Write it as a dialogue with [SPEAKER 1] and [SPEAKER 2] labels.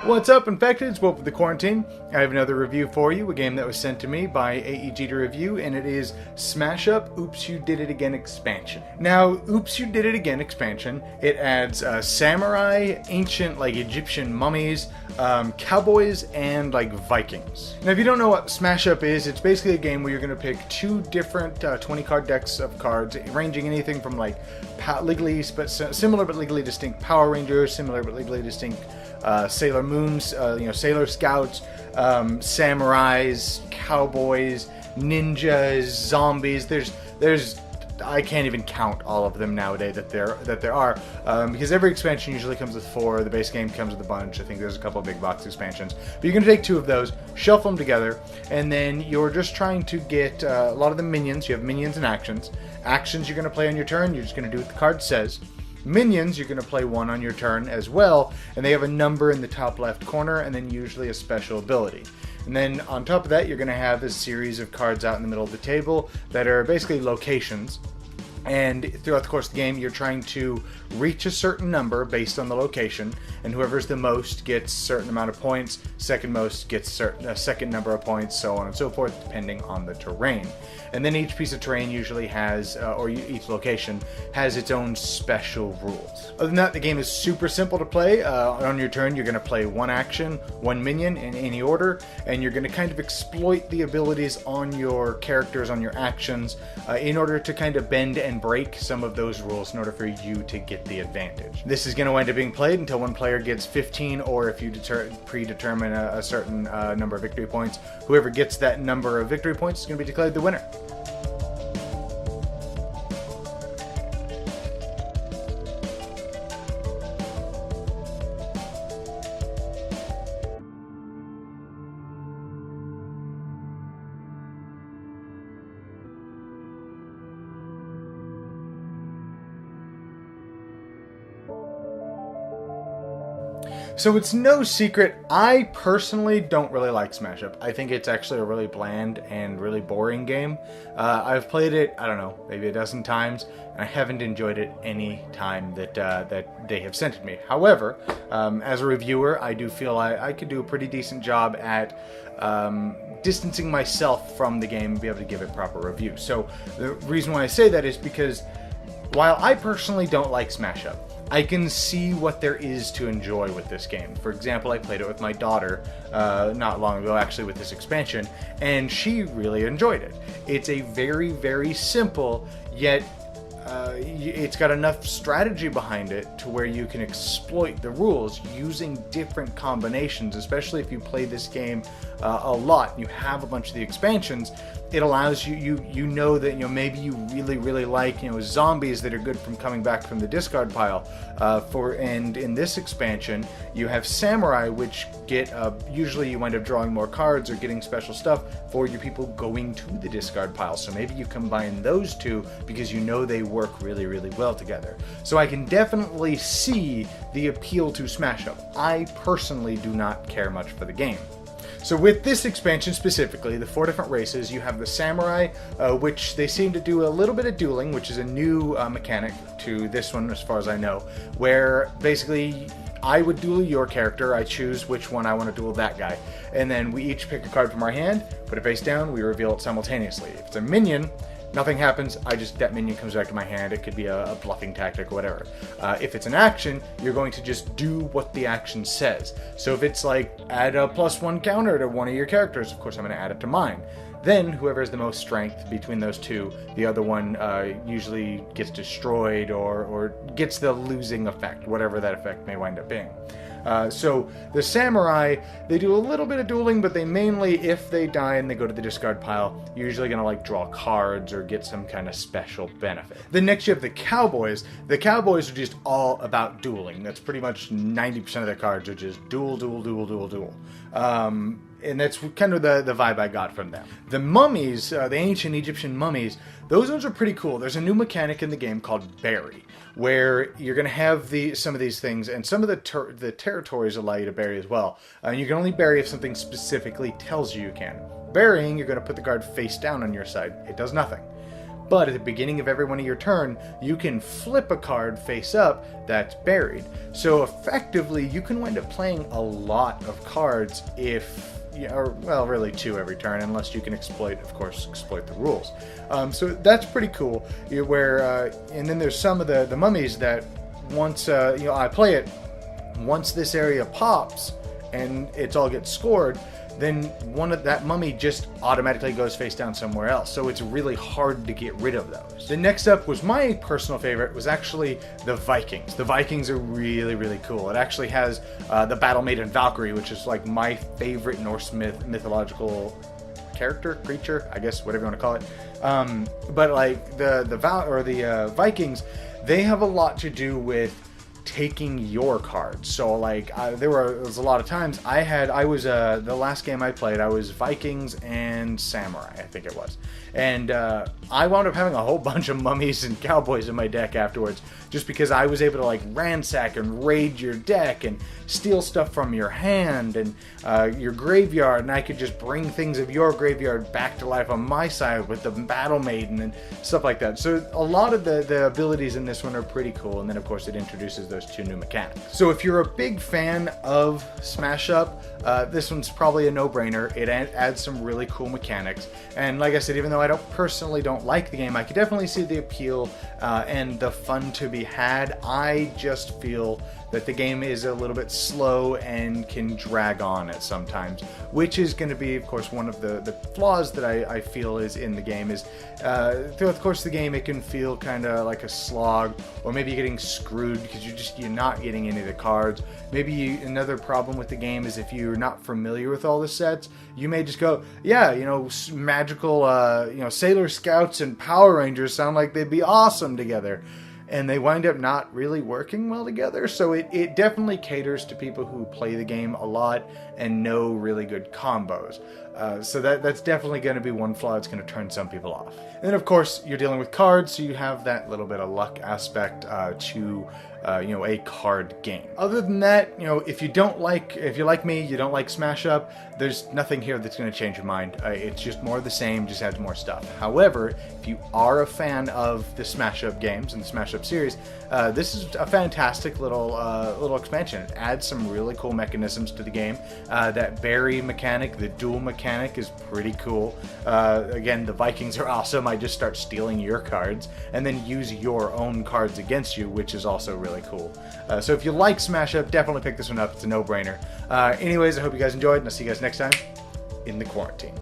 [SPEAKER 1] What's up, Infected? It's Wolf of the Quarantine. I have another review for you, a game that was sent to me by AEG to review, and it is Smash Up Oops You Did It Again expansion. Now, Oops You Did It Again expansion, it adds samurai, ancient like Egyptian mummies, cowboys, and like Vikings. Now, if you don't know what Smash Up is, it's basically a game where you're going to pick two different 20-card decks of cards, ranging anything from like similar but legally distinct Power Rangers, similar but legally distinct Sailor Moons, Sailor Scouts, samurais, cowboys, ninjas, zombies. There's I can't even count all of them nowadays that there are, because every expansion usually comes with 4. The base game comes with a bunch. I think there's a couple of big box expansions. But you're going to take 2 of those, shuffle them together, and then you're just trying to get a lot of the minions. You have minions and actions. Actions you're going to play on your turn. You're just going to do what the card says. Minions, you're going to play 1 on your turn as well, and they have a number in the top left corner, and then usually a special ability. And then on top of that, you're going to have a series of cards out in the middle of the table that are basically locations. And throughout the course of the game, you're trying to reach a certain number based on the location, and whoever's the most gets a certain amount of points, second most gets a second number of points, so on and so forth, depending on the terrain. And then each piece of terrain usually has, each location has its own special rules. Other than that, the game is super simple to play. On your turn, you're going to play 1 action, 1 minion in any order, and you're going to kind of exploit the abilities on your characters, on your actions, in order to kind of bend and break some of those rules in order for you to get the advantage. This is going to wind up being played until one player gets 15, or if you predetermine a certain number of victory points, whoever gets that number of victory points is going to be declared the winner. So it's no secret, I personally don't really like Smash Up. I think it's actually a really bland and really boring game. I've played it, I don't know, maybe a dozen times, and I haven't enjoyed it any time that they have sent it me. However, as a reviewer, I do feel I could do a pretty decent job at distancing myself from the game and be able to give it proper review. So the reason why I say that is because while I personally don't like Smash Up, I can see what there is to enjoy with this game. For example, I played it with my daughter not long ago, actually, with this expansion, and she really enjoyed it. It's a very, very simple, yet it's got enough strategy behind it to where you can exploit the rules using different combinations, especially if you play this game a lot and you have a bunch of the expansions. It allows you know that maybe you really like zombies that are good from coming back from the discard pile, and in this expansion you have samurai, which get usually you wind up drawing more cards or getting special stuff for your people going to the discard pile. So maybe you combine those two because they work really well together. So I can definitely see the appeal to Smash Up. I personally do not care much for the game. So with this expansion specifically, the 4 different races, you have the samurai, which they seem to do a little bit of dueling, which is a new mechanic to this one as far as I know, where basically I would duel your character, I choose which one I want to duel that guy, and then we each pick a card from our hand, put it face down, we reveal it simultaneously. If it's a minion, nothing happens, that minion comes back to my hand. It could be a bluffing tactic or whatever. If it's an action, you're going to just do what the action says. So if it's like, add a +1 counter to one of your characters, of course I'm going to add it to mine. Then whoever has the most strength between those two, the other one usually gets destroyed or gets the losing effect, whatever that effect may wind up being. So the samurai, they do a little bit of dueling, but they mainly, if they die and they go to the discard pile, you're usually going to draw cards or get some kind of special benefit. Then next you have the cowboys. The cowboys are just all about dueling. That's pretty much 90% of their cards are just duel. And that's kind of the vibe I got from them. The mummies, the ancient Egyptian mummies, those ones are pretty cool. There's a new mechanic in the game called bury, where you're going to have some of these things, and some of the territories allow you to bury as well. You can only bury if something specifically tells you can. Burying, you're going to put the card face down on your side. It does nothing. But at the beginning of every one of your turn, you can flip a card face up that's buried. So effectively, you can wind up playing a lot of cards if, or well, really 2 every turn, unless you can exploit the rules. So that's pretty cool. And then there's some of the mummies that once I play it, once this area pops and it all gets scored, then one of that mummy just automatically goes face down somewhere else. So it's really hard to get rid of those. The next up was my personal favorite, was actually the Vikings. The Vikings are really, really cool. It actually has the battle maiden Valkyrie, which is like my favorite Norse mythological creature, I guess, whatever you want to call it. But like the Vikings, they have a lot to do with taking your cards. So like there was a lot of times the last game I played, I was Vikings and Samurai, I think it was, and I wound up having a whole bunch of mummies and cowboys in my deck afterwards, just because I was able to like ransack and raid your deck and steal stuff from your hand and your graveyard, and I could just bring things of your graveyard back to life on my side with the Battle Maiden and stuff like that. So a lot of the abilities in this one are pretty cool, and then of course it introduces those 2 new mechanics. So if you're a big fan of Smash Up, this one's probably a no-brainer. It adds some really cool mechanics, and like I said, even though I personally don't like the game, I could definitely see the appeal and the fun to be had. I just feel that the game is a little bit slow and can drag on at sometimes, which is going to be, of course, one of the flaws that I feel is in the game. Is throughout the course of the game, it can feel kind of like a slog, or maybe you're getting screwed because you're not getting any of the cards. Maybe another problem with the game is if you're not familiar with all the sets, you may just go, magical, Sailor Scouts and Power Rangers sound like they'd be awesome together. And they wind up not really working well together. So it definitely caters to people who play the game a lot and know really good combos. So that's definitely going to be one flaw that's going to turn some people off. And then of course you're dealing with cards, so you have that little bit of luck aspect to a card game. Other than that, if you're like me, you don't like Smash Up, there's nothing here that's going to change your mind. It's just more of the same, just adds more stuff. However, if you are a fan of the Smash Up games and the Smash Up series, this is a fantastic little expansion. It adds some really cool mechanisms to the game. That berry mechanic, the duel mechanic, is pretty cool. Again, the Vikings are awesome. I just start stealing your cards and then use your own cards against you, which is also really cool. So if you like Smash Up, definitely pick this one up. It's a no-brainer. Anyways, I hope you guys enjoyed, and I'll see you guys next time in the quarantine.